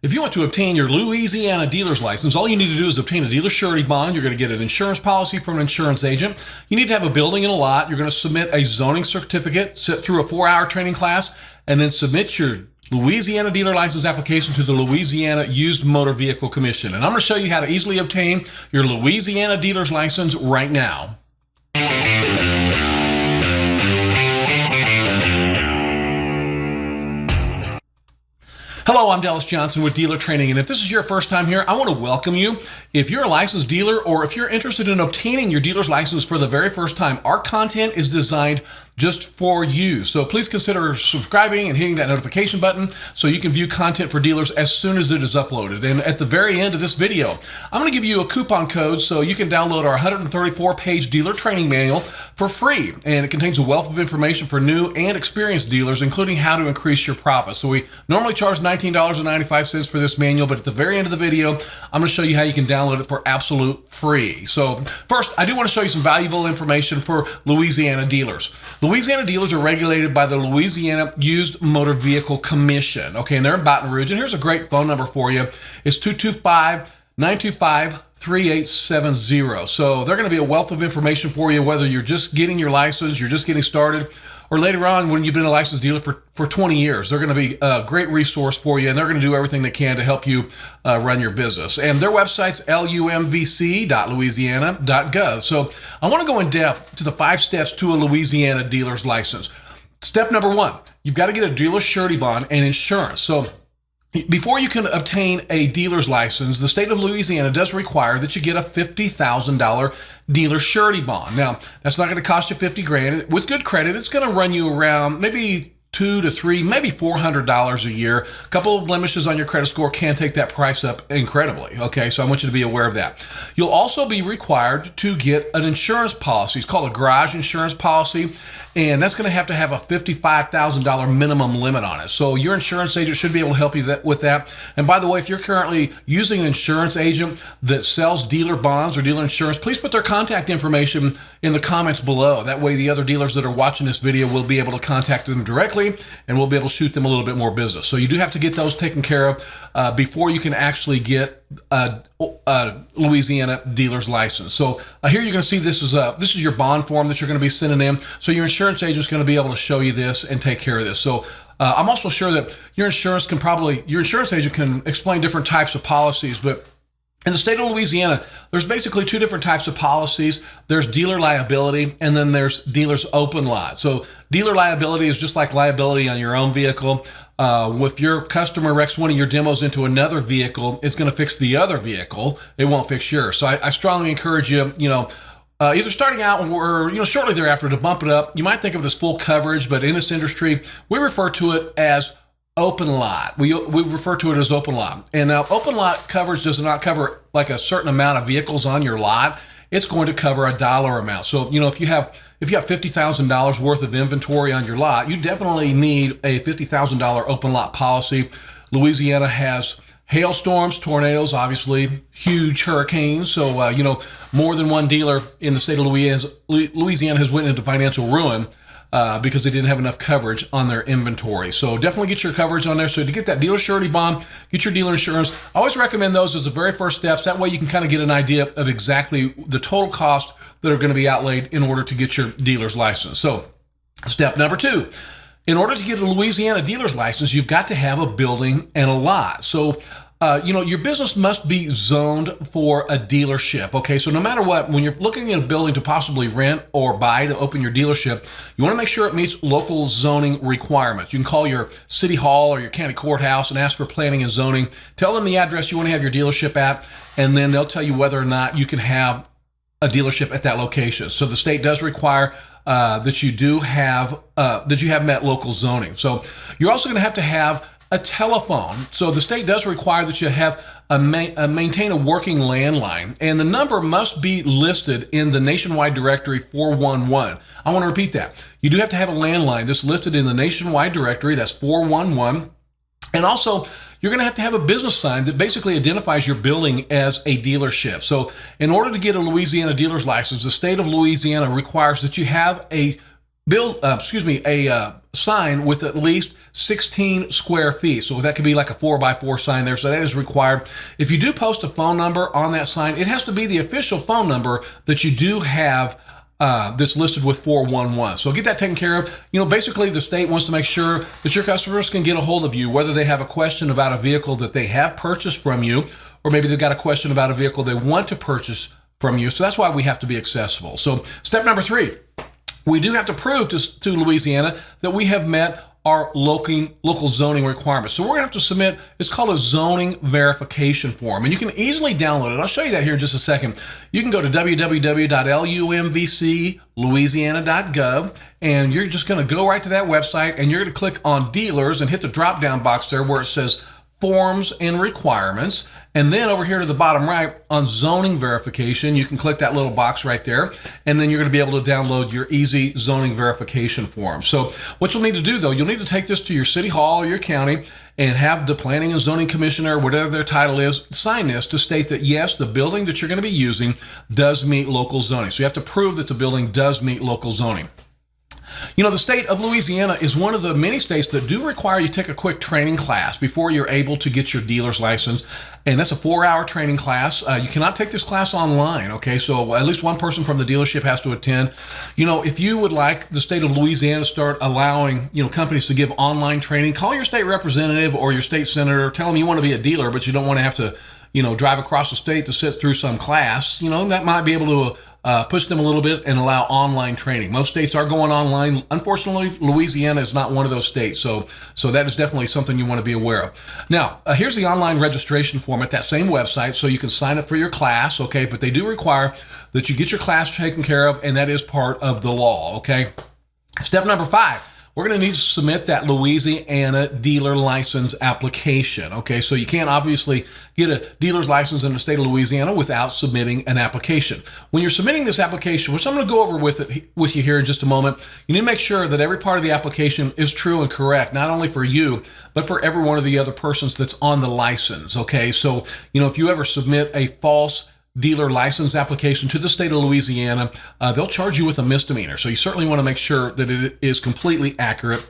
If you want to obtain your Louisiana dealer's license, all you need to do is obtain a dealer surety bond. You're going to get an insurance policy from an insurance agent. You need to have a building and a lot. You're going to submit a zoning certificate, sit through a 4-hour training class, and then submit your Louisiana dealer license application to the Louisiana Used Motor Vehicle Commission. And I'm going to show you how to easily obtain your Louisiana dealer's license right now. Hello, I'm Dallas Johnson with Dealer Training, and if this is your first time here, I want to welcome you. If you're a licensed dealer or if you're interested in obtaining your dealer's license for the very first time, our content is designed just for you. So please consider subscribing and hitting that notification button so you can view content for dealers as soon as it is uploaded. And at the very end of this video, I'm going to give you a coupon code so you can download our 134-page dealer training manual for free. And it contains a wealth of information for new and experienced dealers, including how to increase your profits. So we normally charge $19.95 for this manual, but at the very end of the video, I'm going to show you how you can download it for absolute free. So first, I do want to show you some valuable information for Louisiana dealers. Louisiana dealers are regulated by the Louisiana Used Motor Vehicle Commission. Okay, and they're in Baton Rouge. And here's a great phone number for you. It's 225-925-3870. So they're going to be a wealth of information for you, whether you're just getting your license, you're just getting started, or later on when you've been a licensed dealer for 20 years. They're going to be a great resource for you, and they're going to do everything they can to help you run your business. And their website's lumvc.louisiana.gov. So I want to go in depth to the 5 steps to a Louisiana dealer's license. Step number 1, you've got to get a dealer surety bond and insurance. So before you can obtain a dealer's license, the state of Louisiana does require that you get a $50,000 dealer surety bond. Now, that's not going to cost you $50,000. With good credit, it's going to run you around maybe $200 to $300, maybe $400 a year. A couple of blemishes on your credit score can take that price up incredibly. Okay, so I want you to be aware of that. You'll also be required to get an insurance policy. It's called a garage insurance policy, and that's going to have a $55,000 minimum limit on it. So your insurance agent should be able to help you with that. And by the way, if you're currently using an insurance agent that sells dealer bonds or dealer insurance, please put their contact information in the comments below. That way the other dealers that are watching this video will be able to contact them directly, and we'll be able to shoot them a little bit more business. So you do have to get those taken care of before you can actually get a Louisiana dealer's license. So here you're going to see this is your bond form that you're going to be sending in. So your insurance agent is going to be able to show you this and take care of this. So I'm also sure that your insurance agent can explain different types of policies, but in the state of Louisiana, there's basically 2 different types of policies. There's dealer liability, and then there's dealer's open lot. So dealer liability is just like liability on your own vehicle. If your customer wrecks one of your demos into another vehicle, it's going to fix the other vehicle. It won't fix yours. So I strongly encourage you, either starting out or shortly thereafter to bump it up. You might think of it as full coverage, but in this industry, we refer to it as open lot. We refer to it as open lot. And now open lot coverage does not cover like a certain amount of vehicles on your lot. It's going to cover a dollar amount. So, if you have $50,000 worth of inventory on your lot, you definitely need a $50,000 open lot policy. Louisiana has hailstorms, tornadoes, obviously huge hurricanes. So, more than one dealer in the state of Louisiana has went into financial ruin because they didn't have enough coverage on their inventory. So definitely get your coverage on there. So to get that dealer surety bond, get your dealer insurance. I always recommend those as the very first steps. That way you can kind of get an idea of exactly the total cost that are going to be outlaid in order to get your dealer's license. So step number 2, in order to get a Louisiana dealer's license, you've got to have a building and a lot. So your business must be zoned for a dealership. Okay, so no matter what, when you're looking at a building to possibly rent or buy to open your dealership, you want to make sure it meets local zoning requirements. You can call your city hall or your county courthouse and ask for planning and zoning. Tell them the address you want to have your dealership at, and then they'll tell you whether or not you can have a dealership at that location. So the state does require that you have met local zoning. So you're also going to have a telephone. So the state does require that you have maintain a working landline, and the number must be listed in the nationwide directory 411. I want to repeat that. You do have to have a landline that's listed in the nationwide directory. That's 411. And also, you're going to have a business sign that basically identifies your building as a dealership. So in order to get a Louisiana dealer's license, the state of Louisiana requires that you have a sign with at least 16 square feet. So that could be like a 4x4 sign there. So that is required. If you do post a phone number on that sign, it has to be the official phone number that you do have that's listed with 411. So get that taken care of. Basically the state wants to make sure that your customers can get a hold of you, whether they have a question about a vehicle that they have purchased from you, or maybe they've got a question about a vehicle they want to purchase from you. So that's why we have to be accessible. So step number 3, we do have to prove to Louisiana that we have met our local zoning requirements. So we're going to have to submit, it's called a zoning verification form, and you can easily download it. I'll show you that here in just a second. You can go to www.lumvclouisiana.gov, and you're just going to go right to that website, and you're going to click on dealers and hit the drop down box there where it says forms and requirements. And then over here to the bottom right on zoning verification, you can click that little box right there. And then you're going to be able to download your easy zoning verification form. So what you'll need to do though, you'll need to take this to your city hall or your county and have the planning and zoning commissioner, whatever their title is, sign this to state that yes, the building that you're going to be using does meet local zoning. So you have to prove that the building does meet local zoning. The state of Louisiana is one of the many states that do require you take a quick training class before you're able to get your dealer's license. And that's a 4-hour training class. You cannot take this class online, okay? So at least one person from the dealership has to attend. If you would like the state of Louisiana to start allowing, companies to give online training, call your state representative or your state senator, tell them you want to be a dealer, but you don't want to have to, drive across the state to sit through some class. That might be able to push them a little bit and allow online training. Most states are going online. Unfortunately, Louisiana is not one of those states. So that is definitely something you want to be aware of. Now, here's the online registration form at that same website so you can sign up for your class, okay? But they do require that you get your class taken care of, and that is part of the law, okay? Step number 5. We're going to need to submit that Louisiana dealer license application. Okay, so you can't obviously get a dealer's license in the state of Louisiana without submitting an application. When you're submitting this application, which I'm going to go over with you here in just a moment, you need to make sure that every part of the application is true and correct, not only for you, but for every one of the other persons that's on the license. Okay, so if you ever submit a false dealer license application to the state of Louisiana, they'll charge you with a misdemeanor. So you certainly want to make sure that it is completely accurate.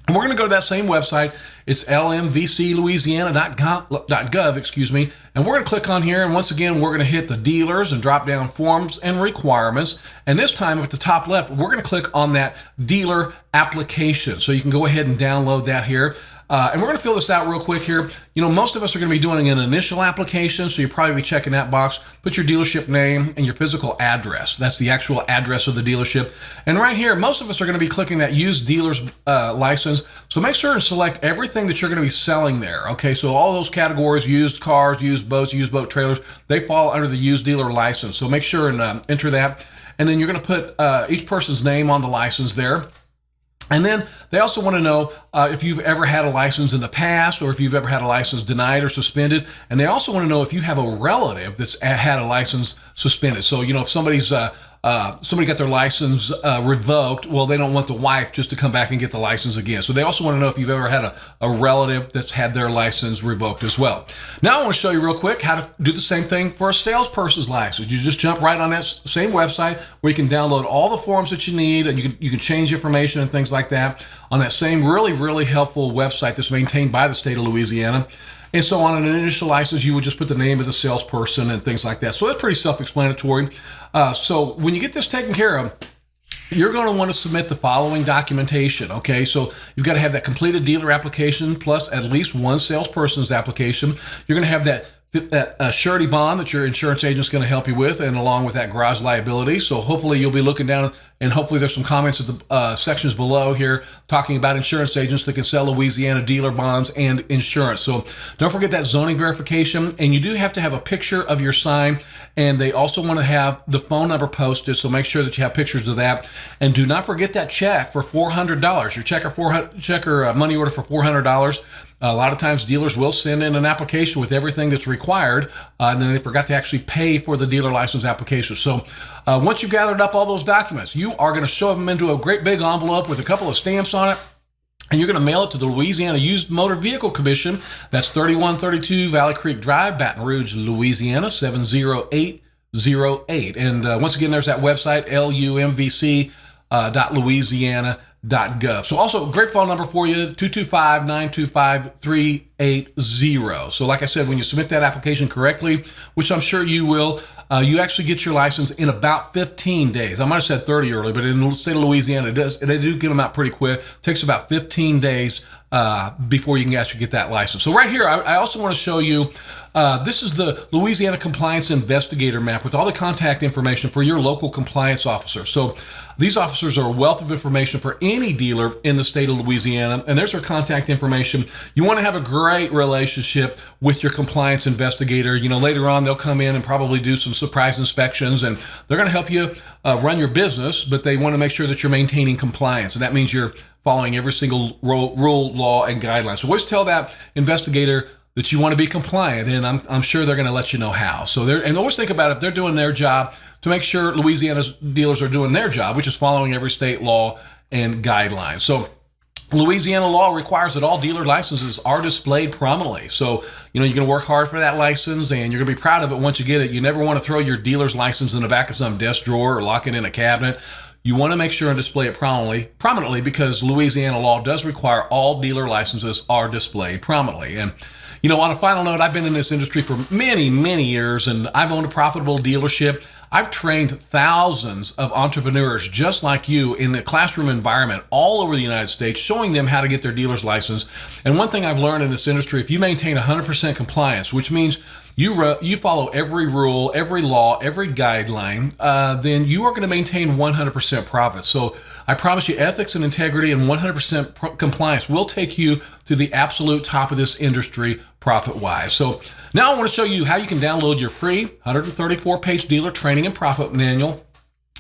And we're going to go to that same website. It's lmvclouisiana.gov, and we're going to click on here. And once again, we're going to hit the dealers and drop down forms and requirements. And this time at the top left, we're going to click on that dealer application. So you can go ahead and download that here. And we're going to fill this out real quick here. Most of us are going to be doing an initial application, so you'll probably be checking that box. Put your dealership name and your physical address. That's the actual address of the dealership. And right here, most of us are going to be clicking that use dealer's license. So make sure and select everything that you're going to be selling there. Okay, so all those categories, used cars, used boats, used boat trailers, they fall under the used dealer license. So make sure and enter that. And then you're going to put each person's name on the license there. And then they also want to know if you've ever had a license in the past or if you've ever had a license denied or suspended. And they also want to know if you have a relative that's had a license suspended. So, if somebody got their license revoked, well, they don't want the wife just to come back and get the license again. So they also want to know if you've ever had a relative that's had their license revoked as well. Now I want to show you real quick how to do the same thing for a salesperson's license. You just jump right on that same website where you can download all the forms that you need, and you can change information and things like that on that same really, really helpful website that's maintained by the state of Louisiana. And so on an initial license, you would just put the name of the salesperson and things like that. So that's pretty self-explanatory. So when you get this taken care of, you're going to want to submit the following documentation. Okay, so you've got to have that completed dealer application plus at least one salesperson's application. You're going to have that surety bond that your insurance agent is going to help you with, and along with that garage liability. So hopefully you'll be looking down, and hopefully there's some comments at the sections below here talking about insurance agents that can sell Louisiana dealer bonds and insurance. So don't forget that zoning verification, and you do have to have a picture of your sign, and they also want to have the phone number posted, so make sure that you have pictures of that. And do not forget that check for $400, your check or money order for $400. A lot of times dealers will send in an application with everything that's required, and then they forgot to actually pay for the dealer license application. So once you've gathered up all those documents, you are going to shove them into a great big envelope with a couple of stamps on it, and you're going to mail it to the Louisiana Used Motor Vehicle Commission. That's 3132 Valley Creek Drive, Baton Rouge, Louisiana, 70808. And once again, there's that website, lumvc.louisiana.gov. So also, great phone number for you, 225-925-380. So like I said, when you submit that application correctly, which I'm sure you will, you actually get your license in about 15 days. I might have said 30 earlier, but in the state of Louisiana, they do get them out pretty quick. It takes about 15 days before you can actually get that license. So right here, I also want to show you, this is the Louisiana Compliance Investigator map with all the contact information for your local compliance officer. So these officers are a wealth of information for any dealer in the state of Louisiana, and there's their contact information. You want to have a great relationship with your compliance investigator. You know, later on, they'll come in and probably do some surprise inspections, and they're going to help you run your business, but they want to make sure that you're maintaining compliance, and that means you're following every single rule, law, and guideline. So always tell that investigator that you want to be compliant, and I'm sure they're going to let you know how. So and always think about it, they're doing their job to make sure Louisiana's dealers are doing their job, which is following every state law and guidelines. So Louisiana law requires that all dealer licenses are displayed prominently. So, you know, you're going to work hard for that license, and you're going to be proud of it once you get it. You never want to throw your dealer's license in the back of some desk drawer or lock it in a cabinet. You want to make sure and display it prominently because Louisiana law does require all dealer licenses are displayed prominently. And you know, on a final note, I've been in this industry for many, many years, and I've owned a profitable dealership. I've trained thousands of entrepreneurs just like you in the classroom environment all over the United States, showing them how to get their dealer's license. And one thing I've learned in this industry, if you maintain 100% compliance, which means you follow every rule, every law, every guideline, then you are going to maintain 100% profit. So I promise you, ethics and integrity and 100% compliance will take you to the absolute top of this industry profit-wise. So now I want to show you how you can download your free 134-page dealer training and profit manual.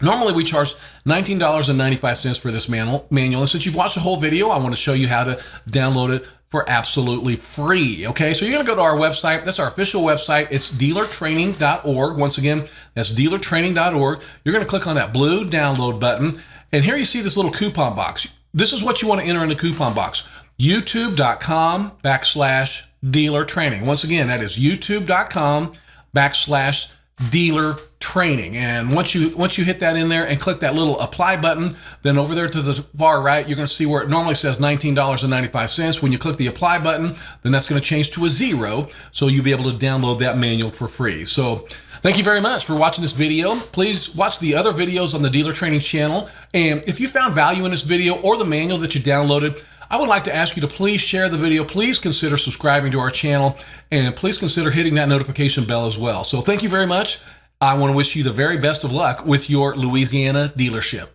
Normally, we charge $19.95 for this manual. And since you've watched the whole video, I want to show you how to download it for absolutely free. Okay, so you're going to go to our website. That's our official website. It's dealertraining.org. Once again, that's dealertraining.org. You're going to click on that blue download button. And here you see this little coupon box. This is what you want to enter in the coupon box. YouTube.com/dealer training. Once again, that is YouTube.com/dealer training. And once you hit that in there and click that little apply button, then over there to the far right, you're going to see where it normally says $19.95. When you click the apply button, then that's going to change to a 0. So you'll be able to download that manual for free. So thank you very much for watching this video. Please watch the other videos on the Dealer Training channel. And if you found value in this video or the manual that you downloaded, I would like to ask you to please share the video. Please consider subscribing to our channel, and please consider hitting that notification bell as well. So thank you very much. I want to wish you the very best of luck with your Louisiana dealership.